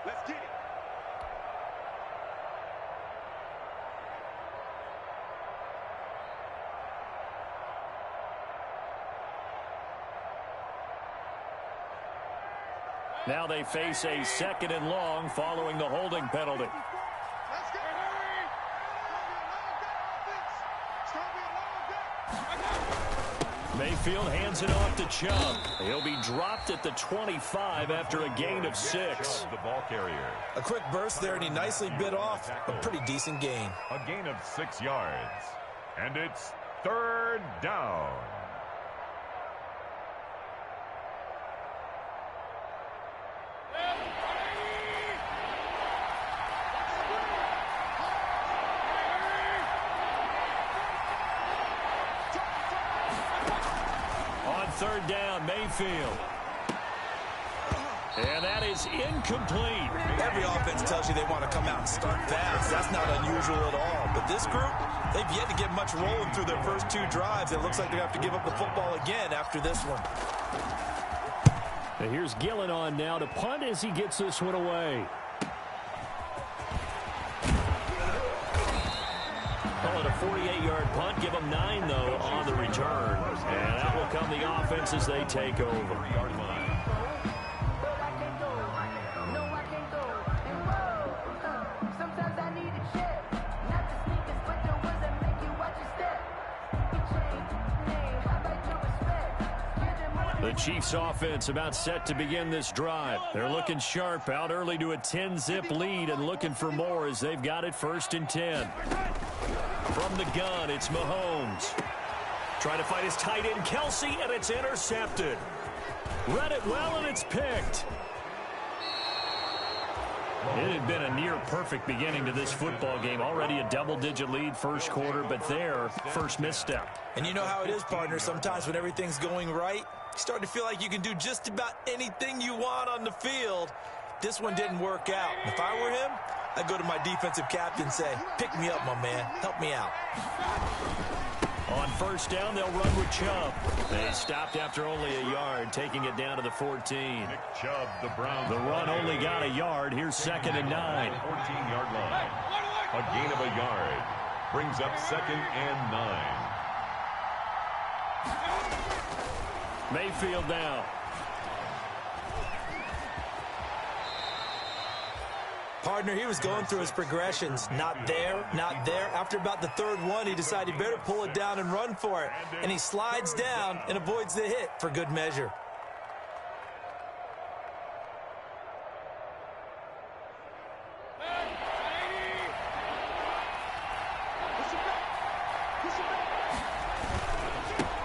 Let's get it. Now they face a 2nd and long following the holding penalty. Mayfield hands it off to Chubb. He'll be dropped at the 25 after a gain of 6. The ball carrier. A quick burst there, and he nicely bit off a pretty decent gain. A gain of 6 yards. And it's 3rd down. On 3rd down, Mayfield. And that is incomplete. Every offense tells you they want to come out and start fast. That's not unusual at all. But this group, they've yet to get much rolling through their first 2 drives. It looks like they have to give up the football again after this one. And here's Gillen on now to punt as he gets this one away. Call it a 48-yard punt. Give them 9, though, on the return. And that will come the offense as they take over. The Chiefs offense about set to begin this drive. They're looking sharp, out early to a 10-zip lead and looking for more as they've got it 1st and 10. From the gun, it's Mahomes. Trying to fight his tight end, Kelsey, and it's intercepted. Read it well, and it's picked. It had been a near-perfect beginning to this football game. Already a double-digit lead first quarter, but their first misstep. And you know how it is, partner. Sometimes when everything's going right, you start to feel like you can do just about anything you want on the field. This one didn't work out. If I were him, I'd go to my defensive captain and say, pick me up, my man. Help me out. On 1st down, they'll run with Chubb. They stopped after only a yard, taking it down to the 14. Nick Chubb, the Browns. The run only got a yard. Here's 2nd and 9. 14-yard line. A gain of a yard. Brings up 2nd and 9. Mayfield now. Partner, he was going through his progressions. Not there, not there. After about the 3rd one, he decided he better pull it down and run for it. And he slides down and avoids the hit for good measure.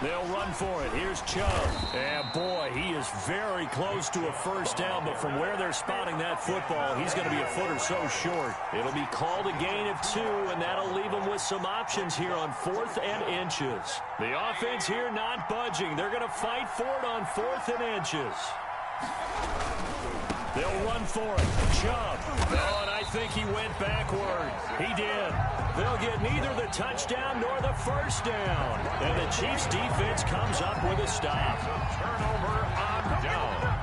They'll run for it. Here's Chubb. And, boy, he is very close to a 1st down, but from where they're spotting that football, he's going to be a foot or so short. It'll be called a gain of 2, and that'll leave them with some options here on 4th and inches. The offense here not budging. They're going to fight for it on 4th and inches. They'll run for it. Chubb. Oh, and I think he went backward. He did. They'll get neither the touchdown nor the 1st down. And the Chiefs defense comes up with a stop. Turnover on down.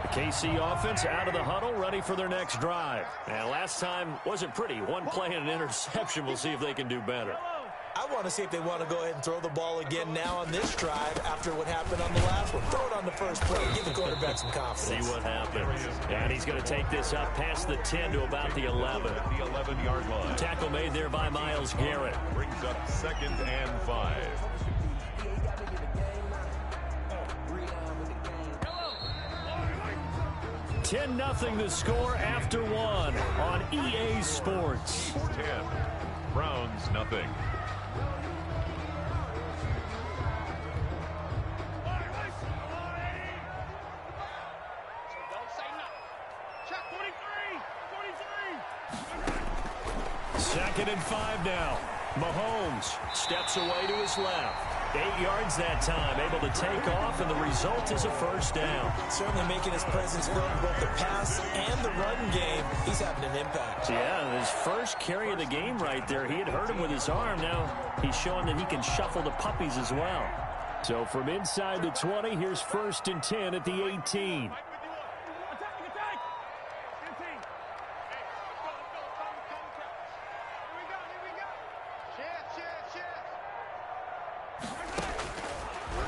The KC offense out of the huddle, ready for their next drive. And last time wasn't pretty. One play and an interception. We'll see if they can do better. I want to see if they want to go ahead and throw the ball again now on this drive after what happened on the last one. Throw it on the first play. Give the quarterback some confidence. See what happens. And he's going to take this up past the 10 to about the 11. The 11-yard line. Tackle made there by Myles Garrett. Brings up 2nd and 5. Ten 10-0 the score after 1 on EA Sports. 10. Browns nothing. Second and 5 now. Mahomes steps away to his left. 8 yards that time, able to take off, and the result is a 1st down. Certainly making his presence felt in both the pass and the run game. He's having an impact. Yeah, his first carry of the game right there. He had hurt him with his arm. Now he's showing that he can shuffle the puppies as well. So from inside the 20, here's 1st and 10 at the 18.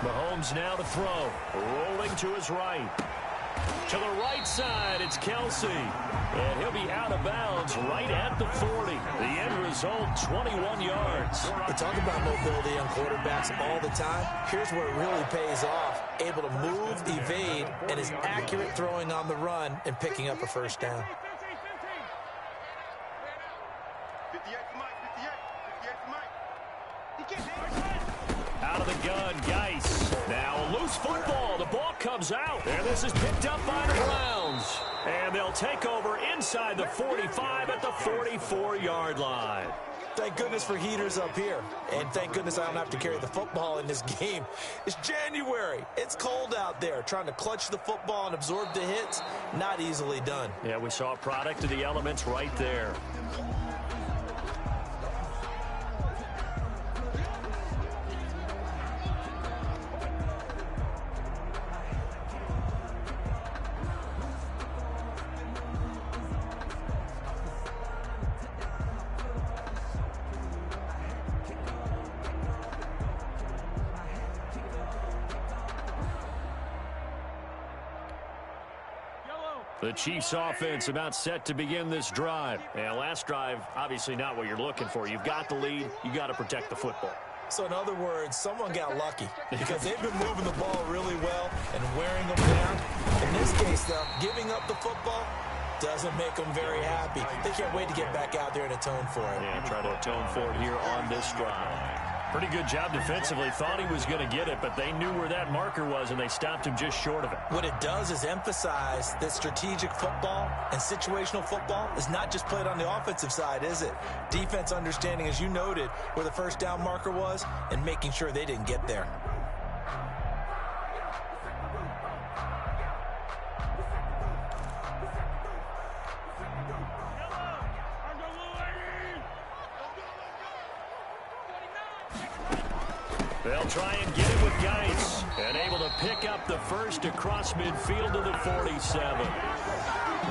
Mahomes now to throw. Rolling to his right. To the right side, it's Kelsey. And he'll be out of bounds right at the 40. The end result, 21 yards. We talk about mobility on quarterbacks all the time. Here's where it really pays off. Able to move, evade, and is accurate throwing on the run and picking up a first down. Out of the gun, Geis. Now a loose football. The ball comes out. And this is picked up by the Browns. And they'll take over inside the 45 at the 44-yard line. Thank goodness for heaters up here. And thank goodness I don't have to carry the football in this game. It's January. It's cold out there. Trying to clutch the football and absorb the hits, not easily done. Yeah, we saw a product of the elements right there. The Chiefs offense about set to begin this drive. And last drive, obviously not what you're looking for. You've got the lead. You got to protect the football. So in other words, someone got lucky because they've been moving the ball really well and wearing them down. In this case, though, giving up the football doesn't make them very happy. They can't wait to get back out there and atone for it. Yeah, try to atone for it here on this drive. Pretty good job defensively. Thought he was going to get it, but they knew where that marker was, and they stopped him just short of it. What it does is emphasize that strategic football and situational football is not just played on the offensive side, is it? Defense understanding, as you noted, where the first down marker was and making sure they didn't get there. They'll try and get it with Geis. And able to pick up the first across midfield to the 47.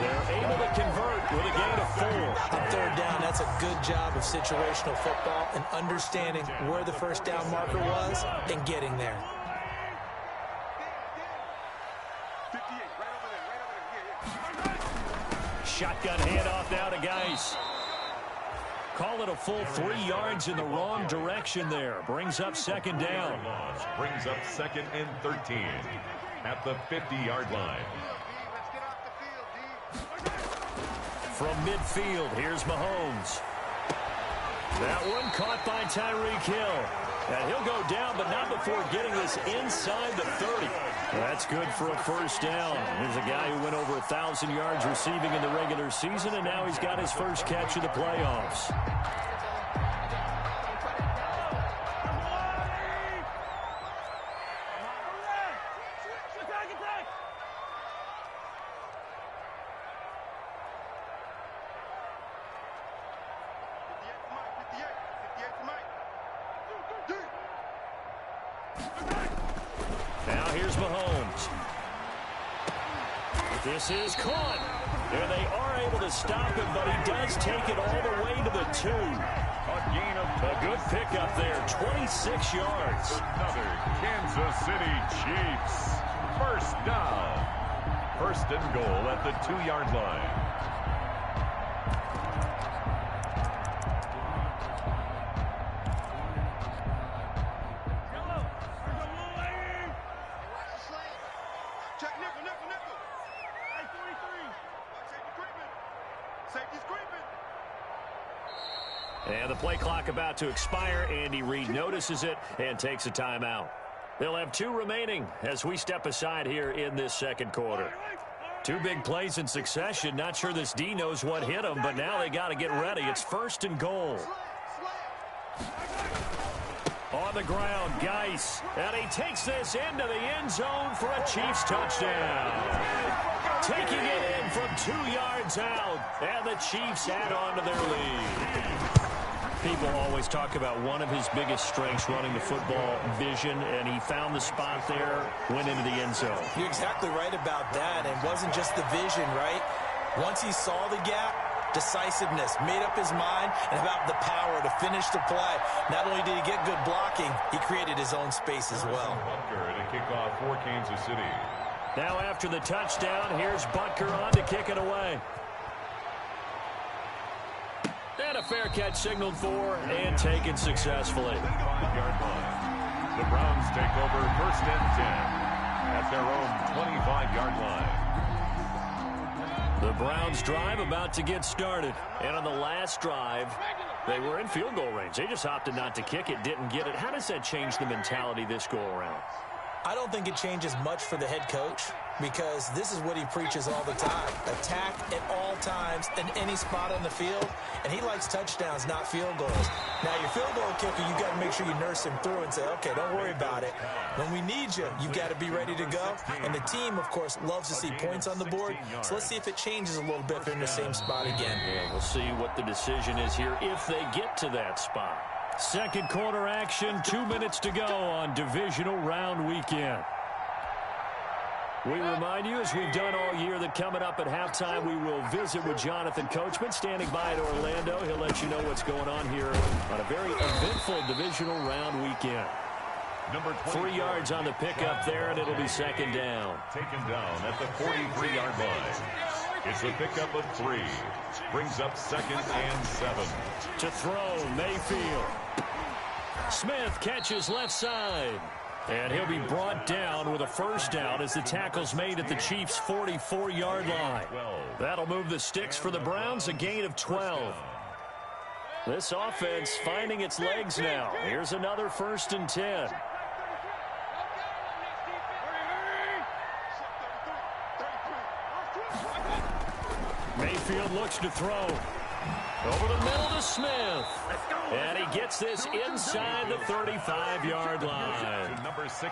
They're able to convert with a gain of 4. On third down, that's a good job of situational football and understanding where the first down marker was and getting there. Shotgun handoff now to Geis. Call it a full 3 yards in the wrong direction there. Brings up second down. Brings up 2nd and 13 at the 50-yard line. From midfield, here's Mahomes. That one caught by Tyreek Hill. And he'll go down, but not before getting this inside the 30. That's good for a first down. Here's a guy who went over 1,000 yards receiving in the regular season, and now he's got his first catch of the playoffs. Now here's Mahomes. This is caught. And they are able to stop him, but he does take it all the way to the 2. A good pickup there, 26 yards. Another Kansas City Chiefs. First down. 1st and goal at the 2-yard line. And the play clock about to expire. Andy Reid notices it and takes a timeout. They'll have 2 remaining as we step aside here in this second quarter. 2 big plays in succession. Not sure this D knows what hit them, but now they got to get ready. It's 1st and goal. On the ground, Geis. And he takes this into the end zone for a Chiefs touchdown. Taking it in from 2 yards out. And the Chiefs add on to their lead. People always talk about one of his biggest strengths running the football, vision, and he found the spot there, went into the end zone. You're exactly right about that. And it wasn't just the vision, right? Once he saw the gap, decisiveness, made up his mind, and about the power to finish the play. Not only did he get good blocking, he created his own space as well. Butker to kick off for Kansas City. Now after the touchdown, here's Butker on to kick it away. And a fair catch signaled for and taken successfully. 5-yard line. The Browns take over 1st and 10 at their own 25-yard line. The Browns drive about to get started. And on the last drive, they were in field goal range. They just opted not to kick it, didn't get it. How does that change the mentality this go around? I don't think it changes much for the head coach because this is what he preaches all the time. Attack at all times in any spot on the field, and he likes touchdowns, not field goals. Now, your field goal kicker, you've got to make sure you nurse him through and say, okay, don't worry about it. When we need you, you've got to be ready to go. And the team, of course, loves to see points on the board, so let's see if it changes a little bit if they're in the same spot again. Yeah, we'll see what the decision is here if they get to that spot. Second quarter action, 2 minutes to go on divisional round weekend. We remind you, as we've done all year, that coming up at halftime, we will visit with Jonathan Coachman, standing by at Orlando. He'll let you know what's going on here on a very eventful divisional round weekend. 3 yards on the pickup there, and it'll be second down. Taken down at the 43-yard line. It's a pickup of 3. Brings up 2nd and 7. To throw, Mayfield. Smith catches left side. And he'll be brought down with a first down as the tackle's made at the Chiefs' 44-yard line. That'll move the sticks for the Browns, a gain of 12. This offense finding its legs now. Here's another 1st and 10. Mayfield looks to throw. Over the middle to Smith. And he gets this inside the 35-yard line.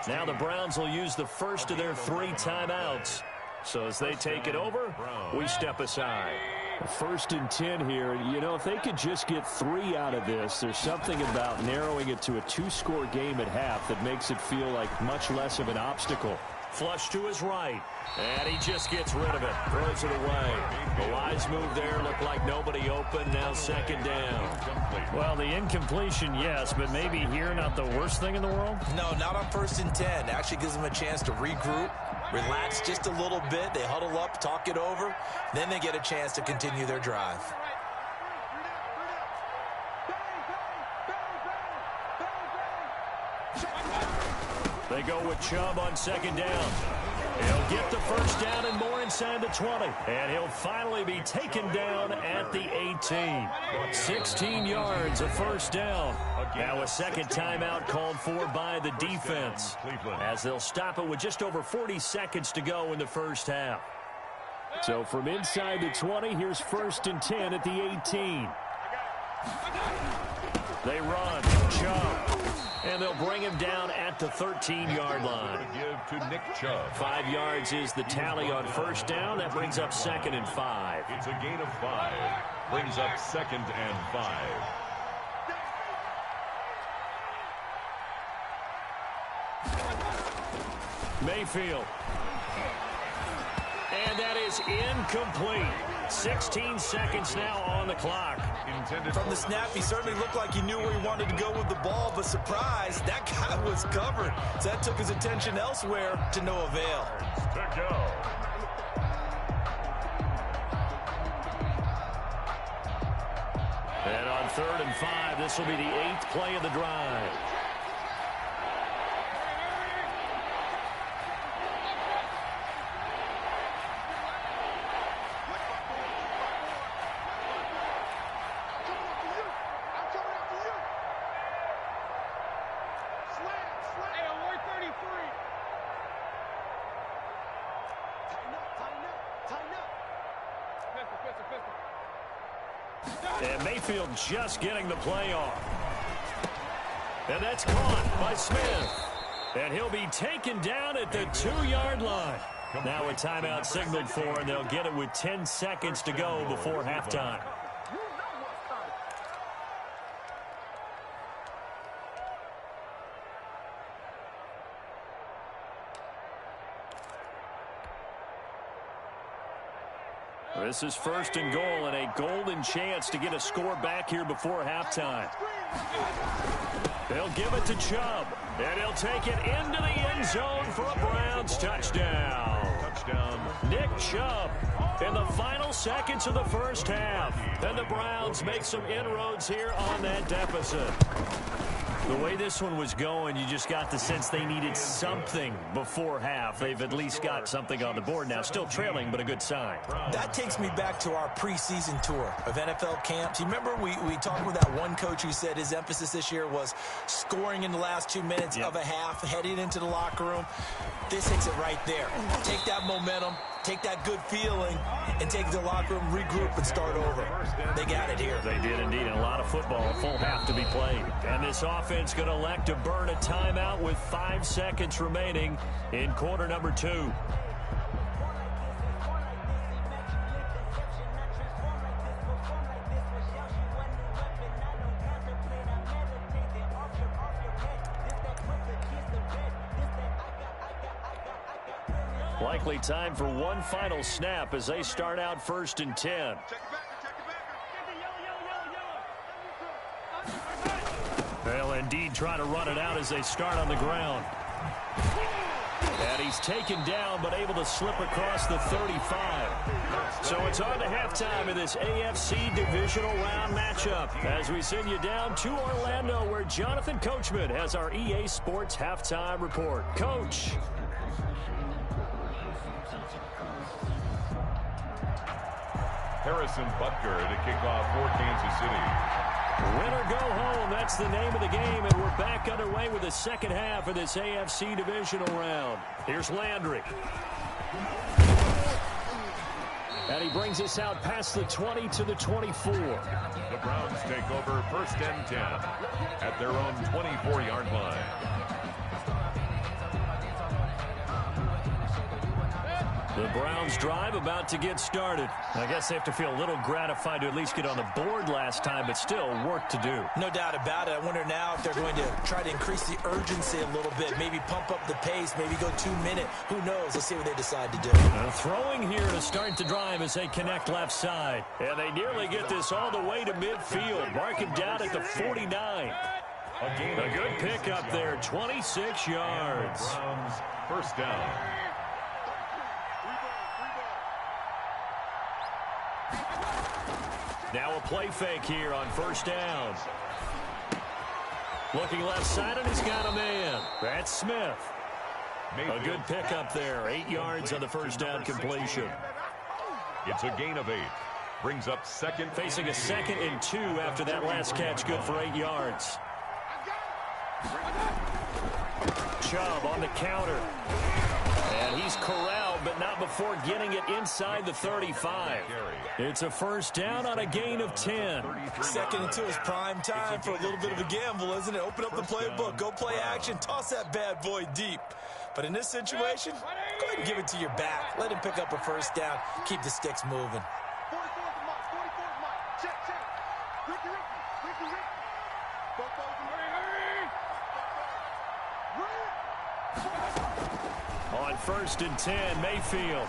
Now the Browns will use the first of their 3 timeouts. So as they take it over, we step aside. 1st and 10 here. You know, if they could just get 3 out of this, there's something about narrowing it to a 2-score game at half that makes it feel like much less of an obstacle. Flush to his right. And he just gets rid of it. Throws it away. The wise move there. Looked like nobody open. Now second down. Well, the incompletion, yes, but maybe here not the worst thing in the world? No, not on 1st and 10. Actually gives them a chance to regroup, relax just a little bit. They huddle up, talk it over. Then they get a chance to continue their drive. They go with Chubb on second down. He'll get the first down and more inside the 20. And he'll finally be taken down at the 18. 16 yards, a first down. Now a second timeout called for by the defense, as they'll stop it with just over 40 seconds to go in the first half. So from inside the 20, here's 1st and 10 at the 18. They run. Chubb. And they'll bring him down at the 13-yard line. Give to Nick Chubb. 5 yards is the tally on first down. That brings up 2nd and 5. It's a gain of 5. Brings up 2nd and 5. Mayfield. And that is incomplete. 16 seconds now on the clock. From the snap, he certainly looked like he knew where he wanted to go with the ball, but surprise, that guy was covered. So that took his attention elsewhere to no avail. To go. And on 3rd and 5, this will be the 8th play of the drive. And Mayfield just getting the play off. And that's caught by Smith. And he'll be taken down at the 2-yard line. Now a timeout signaled for, and they'll get it with 10 seconds to go before halftime. This is 1st and goal and a golden chance to get a score back here before halftime. They'll give it to Chubb, and he'll take it into the end zone for a Browns touchdown. Nick Chubb in the final seconds of the first half. And the Browns make some inroads here on that deficit. The way this one was going, you just got the sense they needed something before half. They've at least got something on the board now. Still trailing, but a good sign. That takes me back to our preseason tour of NFL camps. You remember we talked with that one coach who said his emphasis this year was scoring in the last 2 minutes of a half, heading into the locker room. This hits it right there. Take that momentum, take that good feeling, and take it to the locker room, regroup, and start over. They got it here. They did indeed, and a lot of football, a full half to be played. And this offense going to elect to burn a timeout with 5 seconds remaining in quarter number 2. Likely time for one final snap as they start out 1st and 10. They'll indeed try to run it out as they start on the ground. And he's taken down but able to slip across the 35. So it's on to halftime in this AFC divisional round matchup as we send you down to Orlando where Jonathan Coachman has our EA Sports halftime report. Coach. Harrison Butker to kick off for Kansas City. Win or go home, that's the name of the game, and we're back underway with the second half of this AFC divisional round. Here's Landry. And he brings us out past the 20 to the 24. The Browns take over 1st and 10 at their own 24-yard line. The Browns drive about to get started. I guess they have to feel a little gratified to at least get on the board last time, but still work to do. No doubt about it. I wonder now if they're going to try to increase the urgency a little bit, maybe pump up the pace, maybe go 2-minute. Who knows? Let's see what they decide to do. Throwing here to start the drive as they connect left side. And they nearly get this all the way to midfield. Mark him down at the 49. A good pickup there, 26 yards. Browns, 1st down. Now a play fake here on 1st down. Looking left side, and he's got a man. That's Smith. A good pickup there. 8 yards on the 1st down completion. It's a gain of 8. Brings up 2nd. Facing a 2nd and 2 after that last catch. Good for 8 yards. Chubb on the counter. And he's corralled, but not before getting it inside the 35. It's a 1st down on a gain of 10. 2nd and 2 is prime time for a little bit of a gamble, isn't it? Open up the playbook, go play action, toss that bad boy deep. But in this situation, go ahead and give it to your back. Let him pick up a 1st down. Keep the sticks moving. On 1st and 10, Mayfield.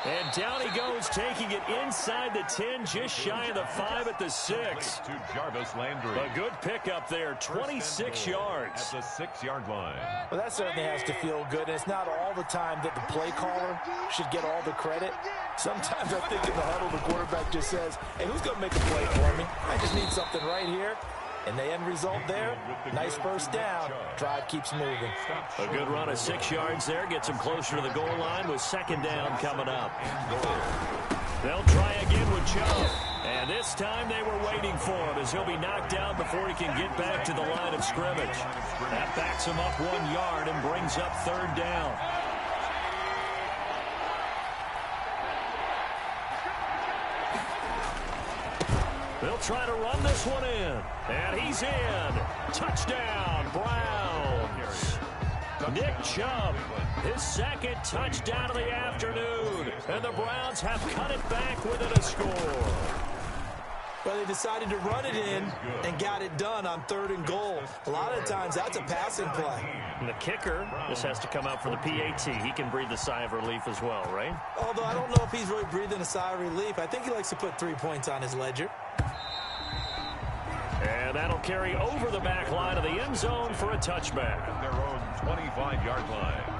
And down he goes, taking it inside the 10, just shy of the 5 at the 6. To Jarvis Landry. A good pickup there, 26 yards. At the 6-yard line. Well, that certainly has to feel good, and it's not all the time that the play caller should get all the credit. Sometimes I think in the huddle, the quarterback just says, hey, who's going to make a play for me? I just need something right here. And the end result there, nice 1st down. Drive keeps moving. A good run of 6 yards there. Gets him closer to the goal line with 2nd down coming up. They'll try again with Chubb. And this time they were waiting for him as he'll be knocked down before he can get back to the line of scrimmage. That backs him up 1 yard and brings up 3rd down. They'll try to run this one in. And he's in. Touchdown, Browns. Nick Chubb, his 2nd touchdown of the afternoon. And the Browns have cut it back within a score. Well, they decided to run it in and got it done on 3rd and goal. A lot of times, that's a passing play. And the kicker, this has to come out for the PAT. He can breathe a sigh of relief as well, right? Although I don't know if he's really breathing a sigh of relief. I think he likes to put 3 points on his ledger. And that'll carry over the back line of the end zone for a touchback. At their own 25-yard line.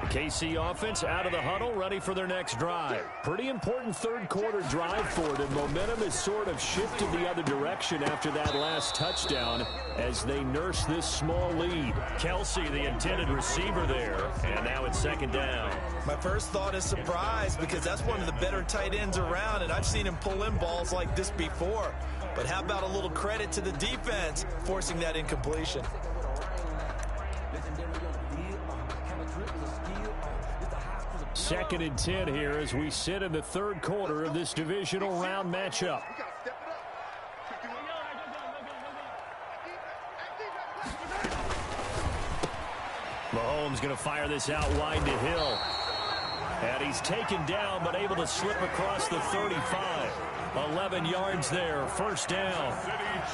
KC offense out of the huddle, ready for their next drive. Pretty important third quarter drive for them. Momentum has sort of shifted the other direction after that last touchdown as they nurse this small lead. Kelsey, the intended receiver there, and now it's 2nd down. My first thought is surprise because that's one of the better tight ends around, and I've seen him pull in balls like this before. But how about a little credit to the defense forcing that incompletion? 2nd and 10 here as we sit in the third quarter of this divisional round matchup. Mahomes going to fire this out wide to Hill. And he's taken down but able to slip across the 35. 11 yards there, 1st down.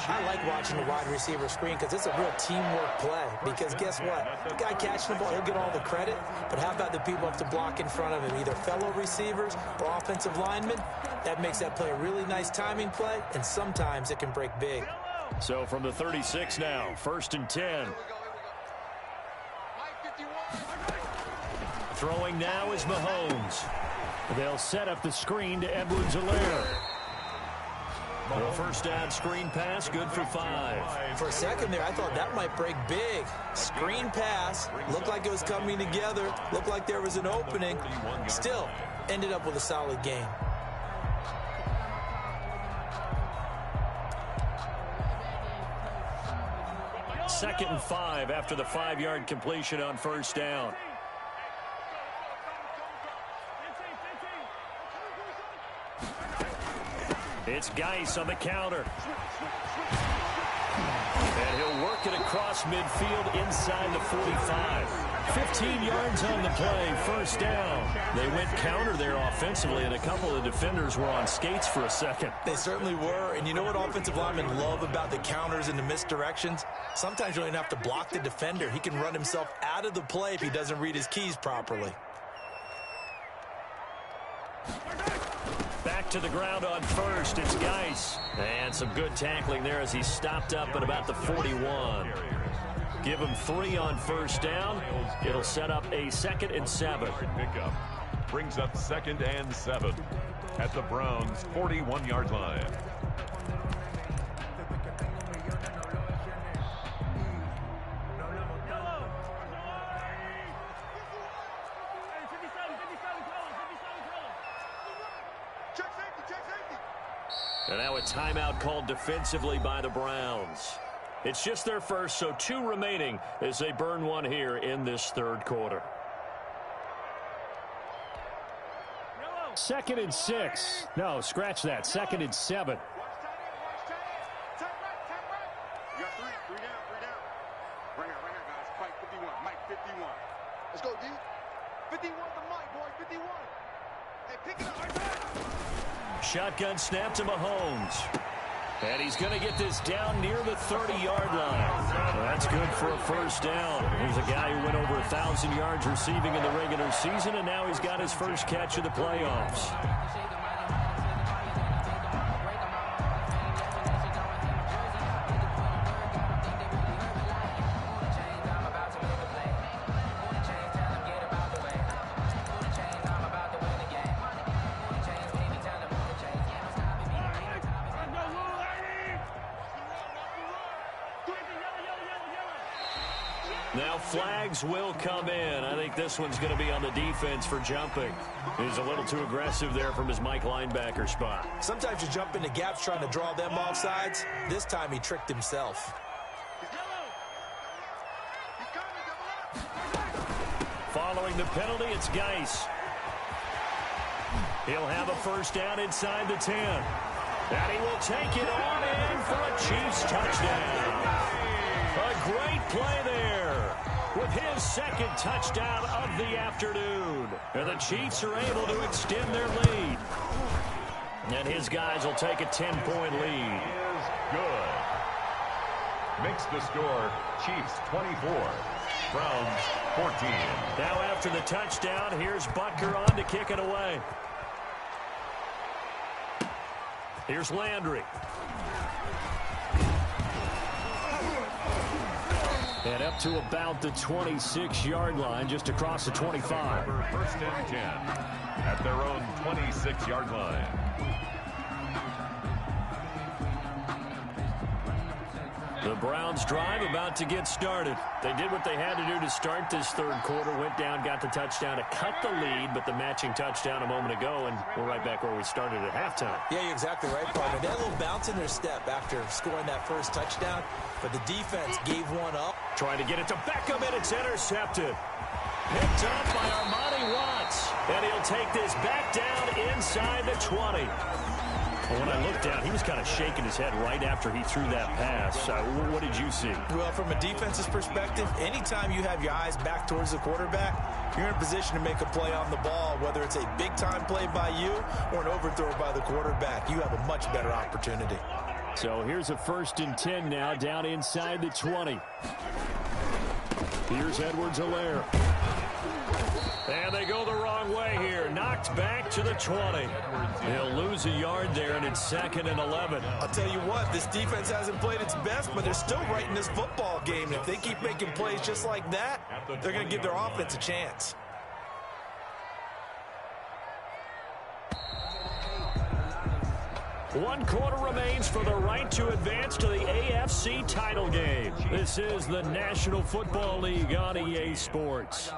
I like watching the wide receiver screen because it's a real teamwork play. Because guess what? The guy catching the ball, he'll get all the credit. But how about the people have to block in front of him, either fellow receivers or offensive linemen? That makes that play a really nice timing play, and sometimes it can break big. So from the 36 now, 1st and 10. Throwing now is Mahomes. They'll set up the screen to Edwards-Helaire. The 1st down screen pass, good for 5. For a second there, I thought that might break big. Screen pass, looked like it was coming together, looked like there was an opening. Still, ended up with a solid game. Second and 5 after the 5-yard completion on 1st down. It's Geis on the counter. And he'll work it across midfield inside the 45. 15 yards on the play, 1st down. They went counter there offensively, and a couple of defenders were on skates for a second. They certainly were, and you know what offensive linemen love about the counters and the misdirections? Sometimes you don't even have to block the defender. He can run himself out of the play if he doesn't read his keys properly. Back to the ground on 1st, it's Geis. And some good tackling there as he stopped up at about the 41. Give him 3 on 1st down. It'll set up a 2nd and 7. Pickup brings up 2nd and 7 at the Browns' 41-yard line. And now a timeout called defensively by the Browns. It's just their first, so 2 remaining as they burn 1 here in this third quarter. 2nd and 6. No, scratch that. 2nd and 7. Let's go, D. 51 to Mike, boy. 51. Hey, pick it up. Shotgun snap to Mahomes. And he's going to get this down near the 30-yard line. Well, that's good for a 1st down. Here's a guy who went over 1,000 yards receiving in the regular season, and now he's got his first catch of the playoffs. Now flags will come in. I think this one's going to be on the defense for jumping. He's a little too aggressive there from his Mike linebacker spot. Sometimes you jump into gaps trying to draw them off sides. This time he tricked himself. Following the penalty, it's Geis. He'll have a 1st down inside the 10. And he will take it on in for a Chiefs touchdown. A great play there with his second touchdown of the afternoon. And the Chiefs are able to extend their lead. And his guys will take a 10-point lead. Is good. Makes the score Chiefs 24, Browns 14. Now after the touchdown, here's Butker on to kick it away. Here's Landry. And up to about the 26-yard line, just across the 25. First and 10 at their own 26-yard line. The Browns drive about to get started. They did what they had to do to start this third quarter. Went down, got the touchdown to cut the lead, but the matching touchdown a moment ago, and we're right back where we started at halftime. Yeah, you're exactly right, partner. They had a little bounce in their step after scoring that first touchdown, but the defense gave one up. Trying to get it to Beckham, and it's intercepted. Picked up by Armani Watts, and he'll take this back down inside the 20. When I looked down, he was kind of shaking his head right after he threw that pass. What did you see? Well, from a defense's perspective, anytime you have your eyes back towards the quarterback, you're in a position to make a play on the ball, whether it's a big-time play by you or an overthrow by the quarterback. You have a much better opportunity. So here's a 1st and 10 now, down inside the 20. Here's Edwards-Helaire. And they go the wrong way here. Knocked back to the 20. He'll lose a yard there, and it's 2nd and 11. I'll tell you what, this defense hasn't played its best, but they're still right in this football game. And if they keep making plays just like that, they're going to give their offense a chance. One quarter remains for the right to advance to the AFC title game. This is the National Football League on EA Sports.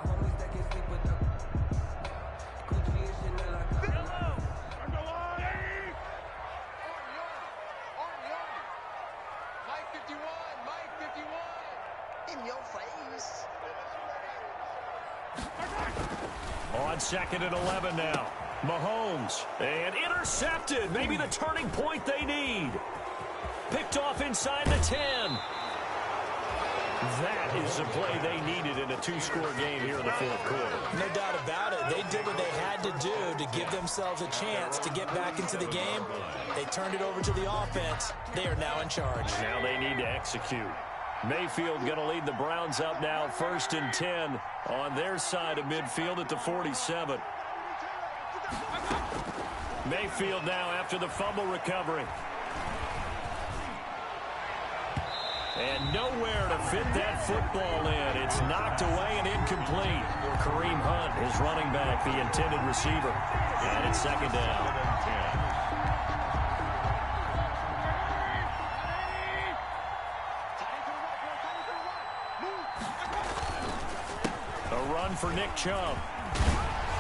On 2nd and 11 now. Mahomes, and intercepted. Maybe the turning point they need. Picked off inside the 10. That is the play they needed in a 2-score game here in the 4th quarter. No doubt about it. They did what they had to do to give themselves a chance to get back into the game. They turned it over to the offense. They are now in charge. Now they need to execute. Mayfield going to lead the Browns up now, 1st and 10 on their side of midfield at the 47. Mayfield now after the fumble recovery. And nowhere to fit that football in. It's knocked away and incomplete. Kareem Hunt is running back, the intended receiver. And it's 2nd down. A run for Nick Chubb.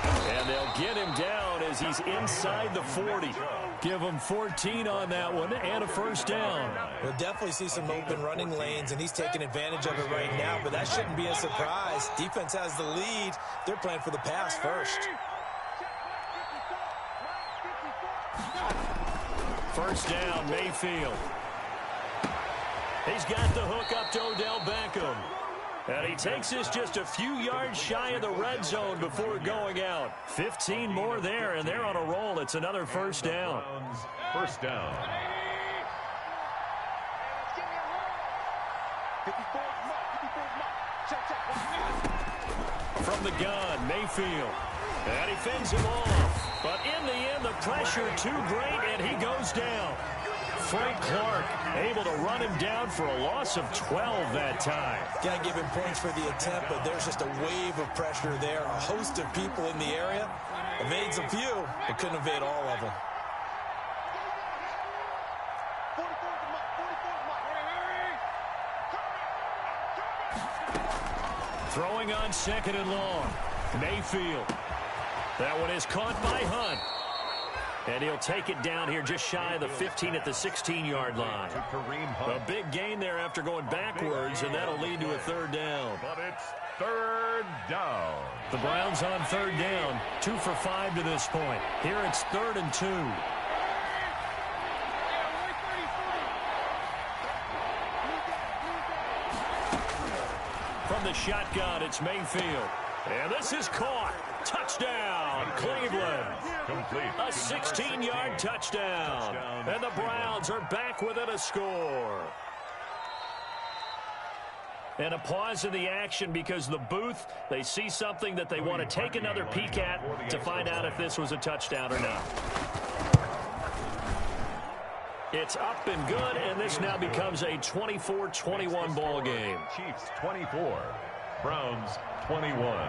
And they'll get him down as he's inside the 40. Give him 14 on that one and a 1st down. We'll definitely see some open running lanes, and he's taking advantage of it right now, but that shouldn't be a surprise. Defense has the lead. They're playing for the pass first. 1st down, Mayfield. He's got the hook up to Odell Beckham. And he takes this just a few yards shy of the red zone before going out. 15 more there, and they're on a roll. It's another 1st down. 1st down. From the gun, Mayfield. And he fends him off. But in the end, the pressure too great, and he goes down. Frank Clark able to run him down for a loss of 12 that time. Got to give him points for the attempt, but there's just a wave of pressure there. A host of people in the area. Evades a few, but couldn't evade all of them. Throwing on 2nd and long. Mayfield. That one is caught by Hunt. And he'll take it down here just shy of the 15 at the 16-yard line. A big gain there after going backwards, and that'll lead to a 3rd down. But it's 3rd down. The Browns on 3rd down, 2 for 5 to this point. Here it's 3rd and 2. From the shotgun, it's Mayfield. And this is caught. Touchdown, Cleveland. Complete. A 16-yard touchdown. And the Browns are back within a score. And a pause in the action because the booth, they see something that they want to take another peek at to find out if this was a touchdown or not. It's up and good, and this now becomes a 24-21 ball game. Chiefs 24, Browns 21.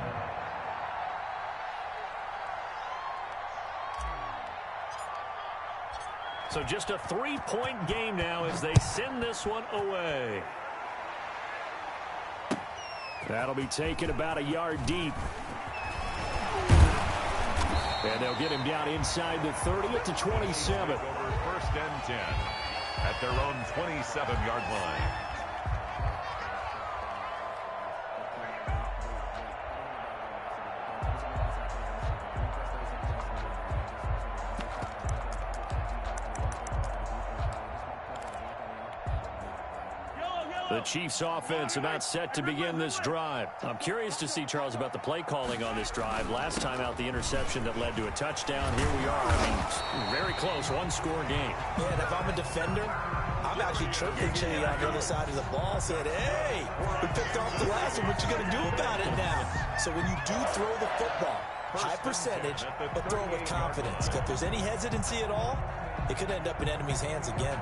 So just a 3-point game now as they send this one away. That'll be taken about a yard deep. And they'll get him down inside the 30 at the 27. Over 1st and 10 at their own 27-yard line. The Chiefs offense about set to begin this drive. I'm curious to see, Charles, about the play calling on this drive. Last time out, the interception that led to a touchdown. Here we are. I mean, very close, one-score game. Yeah, and if I'm a defender, I'm actually chirping to you on the other side of the ball, saying, hey, we picked off the last one. What you going to do about it now? So when you do throw the football, high percentage, but throw it with confidence. If there's any hesitancy at all, it could end up in enemy's hands again.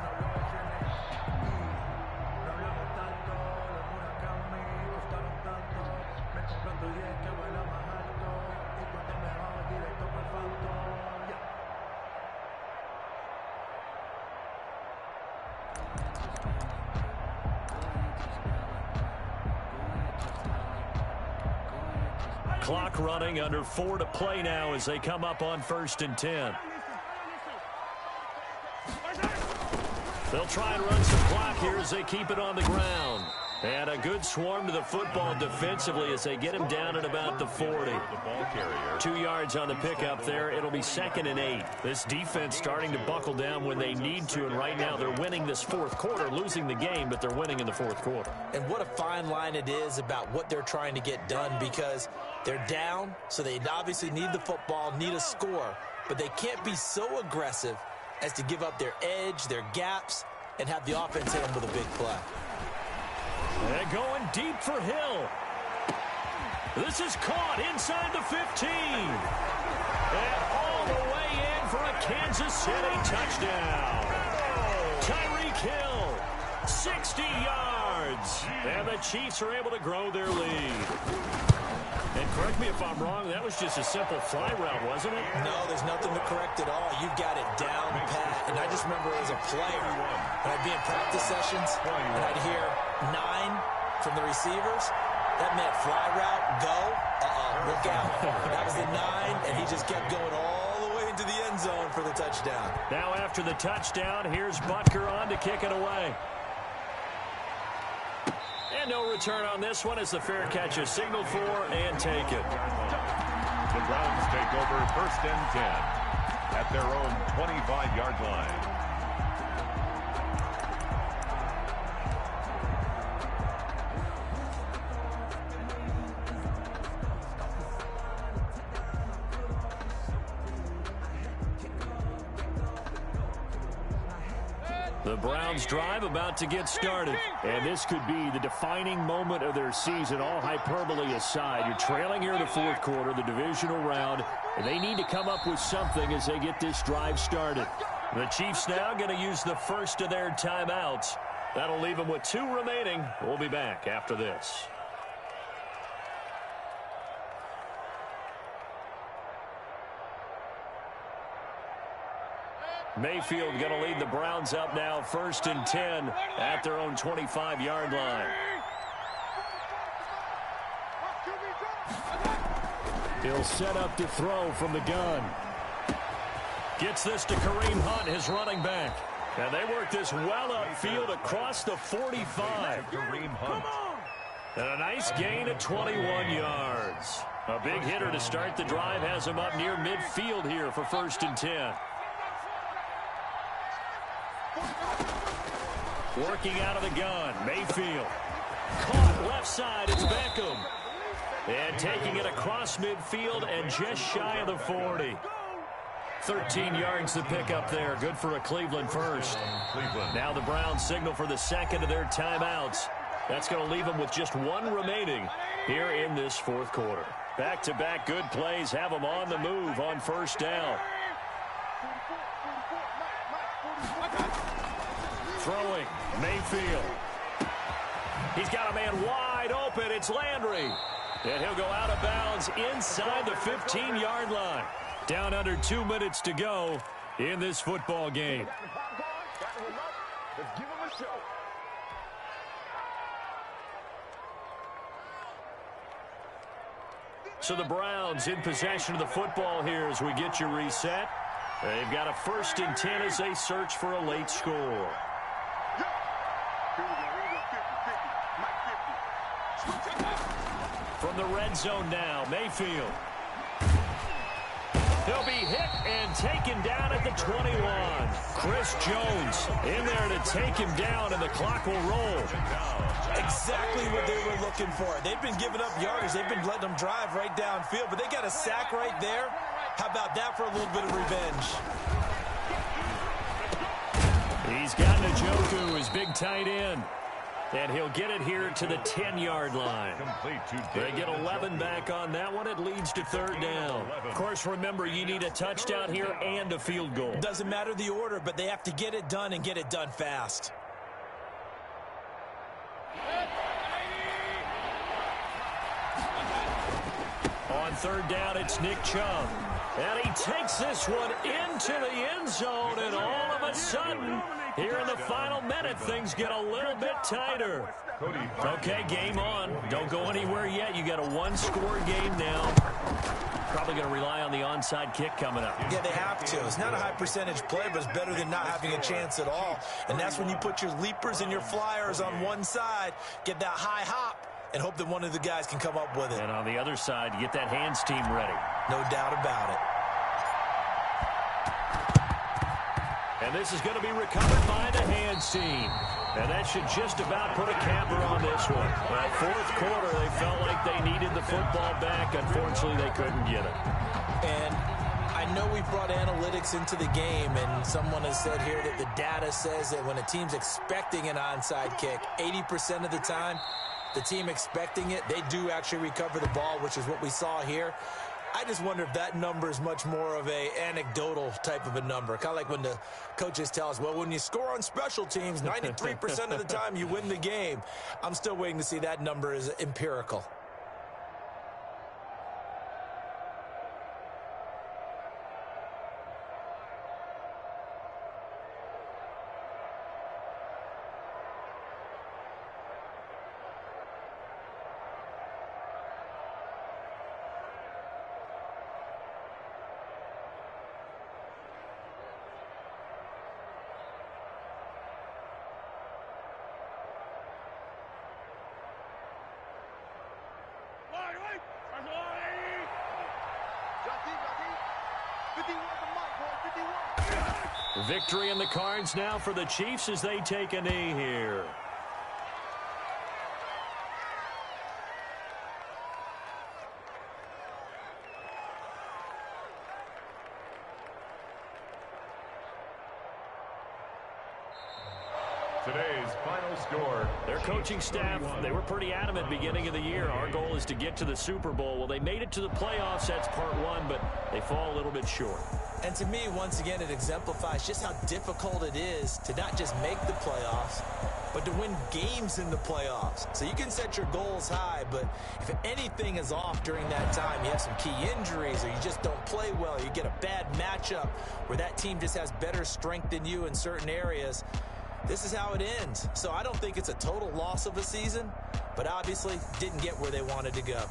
Clock running, under 4 to play now as they come up on 1st and 10. They'll try and run some clock here as they keep it on the ground. And a good swarm to the football defensively as they get him down at about the 40. 2 yards on the pickup there. It'll be 2nd and 8. This defense starting to buckle down when they need to, and right now they're winning this 4th quarter, losing the game, but they're winning in the 4th quarter. And what a fine line it is about what they're trying to get done, because they're down, so they obviously need the football, need a score, but they can't be so aggressive as to give up their edge, their gaps, and have the offense hit them with a big play. They're going deep for Hill. This is caught inside the 15. And all the way in for a Kansas City touchdown. Tyreek Hill, 60 yards. And the Chiefs are able to grow their lead. And correct me if I'm wrong, that was just a simple fly route, wasn't it? No, there's nothing to correct at all. You've got it down pat. And I just remember as a player, when I'd be in practice sessions, and I'd hear 9 from the receivers, that meant fly route, go, look out. That was the 9, and he just kept going all the way into the end zone for the touchdown. Now after the touchdown, here's Butker on to kick it away. And no return on this one as the fair catch is signaled for and taken. The Browns take over 1st and 10 at their own 25-yard line. The Browns drive about to get started. And this could be the defining moment of their season, all hyperbole aside. You're trailing here in the 4th quarter, the divisional round, and they need to come up with something as they get this drive started. The Chiefs now going to use the first of their timeouts. That'll leave them with 2 remaining. We'll be back after this. Mayfield going to lead the Browns up now 1st and 10 at their own 25-yard line. He'll set up to throw from the gun. Gets this to Kareem Hunt, his running back. And they work this well upfield across the 45. Kareem Hunt. And a nice gain at 21 yards. A big hitter to start the drive has him up near midfield here for 1st and 10. Working out of the gun, Mayfield. Caught left side, it's back And taking it across midfield and just shy of the 40. 13 yards to pick up there. Good for a Cleveland first. Now the Browns signal for the second of their timeouts. That's going to leave them with just one remaining here in this fourth quarter. Back-to-back good plays have them on the move on first down. Throwing, Mayfield. He's got a man wide open. It's Landry. And he'll go out of bounds inside the 15-yard line. Down under 2 minutes to go in this football game. So the Browns in possession of the football here as we get you reset. They've got a 1st and 10 as they search for a late score. From the red zone now, Mayfield. He'll be hit and taken down at the 21. Chris Jones in there to take him down, and the clock will roll. Exactly what they were looking for. They've been giving up yardage. They've been letting them drive right downfield, but they got a sack right there. How about that for a little bit of revenge? He's got Njoku, his big tight end. And he'll get it here to the 10-yard line. They get 11 back on that one. It leads to 3rd down. Of course, remember, you need a touchdown here and a field goal. Doesn't matter the order, but they have to get it done and get it done fast. On 3rd down, it's Nick Chubb. And he takes this one into the end zone, and all of a sudden, here in the final minute, things get a little bit tighter. Okay, game on. Don't go anywhere yet. You got a one-score game now. Probably going to rely on the onside kick coming up. Yeah, they have to. It's not a high-percentage play, but it's better than not having a chance at all. And that's when you put your leapers and your flyers on one side, get that high hop, and hope that one of the guys can come up with it. And on the other side, get that hands team ready. No doubt about it. And this is going to be recovered by the hands team. And that should just about put a capper on this one. Well, fourth quarter, they felt like they needed the football back. Unfortunately, they couldn't get it. And I know we brought analytics into the game, and someone has said here that the data says that when a team's expecting an onside kick, 80% of the time, the team expecting it, they do actually recover the ball, which is what we saw here. I just wonder if that number is much more of a anecdotal type of a number. Kind of like when the coaches tell us, well, when you score on special teams, 93% of the time you win the game. I'm still waiting to see that number is empirical. Victory in the cards now for the Chiefs as they take a knee here. Today's final score. Their coaching staff, they were pretty adamant beginning of the year. Our goal is to get to the Super Bowl. Well, they made it to the playoffs. That's part one, but they fall a little bit short. And to me, once again, it exemplifies just how difficult it is to not just make the playoffs, but to win games in the playoffs. So you can set your goals high, but if anything is off during that time, you have some key injuries or you just don't play well, you get a bad matchup where that team just has better strength than you in certain areas, this is how it ends. So I don't think it's a total loss of a season, but obviously didn't get where they wanted to go.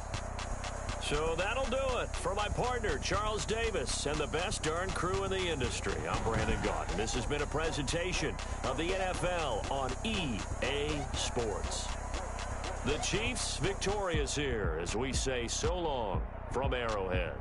So that'll do it for my partner, Charles Davis, and the best darn crew in the industry. I'm Brandon Gaudin. This has been a presentation of the NFL on EA Sports. The Chiefs victorious here as we say so long from Arrowhead.